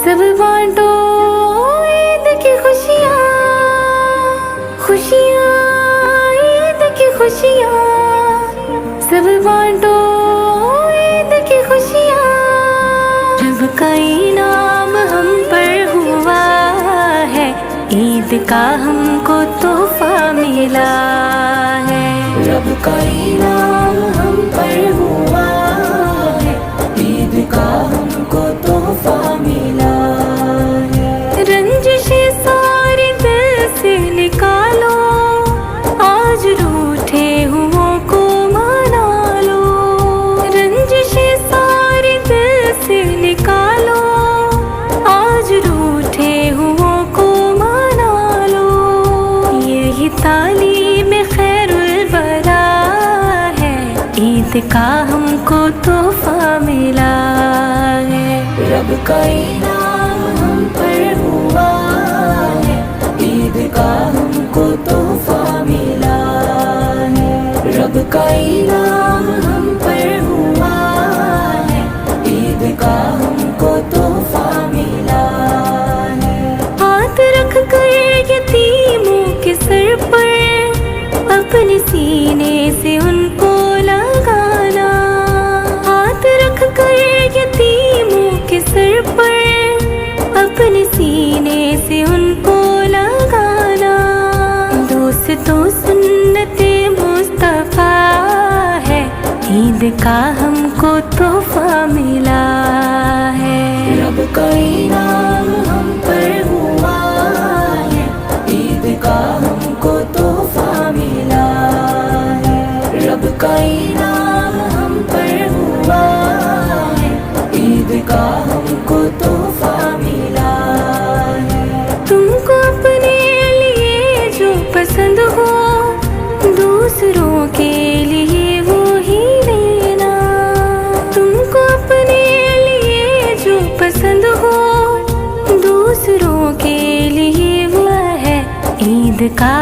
सब बांटो ईद की खुशियाँ, खुशियाँ ईद की खुशियाँ। सब बांटो ईद की खुशियाँ। रब का इनाम हम पर हुआ है, ईद का हमको तोहफा मिला है। रब का इनाम हम पर हुआ है, ईद का हमको तोहफा मिला है। रंजिशें सारी दिल से निकालो, आज रूठे हुओं को मना लो। रंजिशें सारी दिल से निकालो, आज रूठे हुओं को मना लो। यही तालीम खैरुल वरा है, ईद का हमको तोहफा मिला है। रब का इनाम हम पर हुआ है, ईद का हमको तोहफा मिला है। रब का इनाम हम पर हुआ है, ईद का हमको तोहफा मिला है। हाथ रख कर यतीमों के सर पर अपने सीने से उनको लगाना। हाथ रख कर यतीमों के सर पर अपने सीने से उनको लगाना। दोस्तों सुन्नते मुस्तफा है, ईद का हमको तोहफा मिला है। रब का इनाम हम पर हुआ है, ईद का हमको तोहफा मिला है। रब का इनाम हम पर हुआ है, ईद का हमको तोहफा मिला है। तुमको अपने लिए जो पसंद हो, दूसरों के लिए वो ही लेना। तुमको अपने लिए जो पसंद हो, दूसरों के लिए वो है ईद का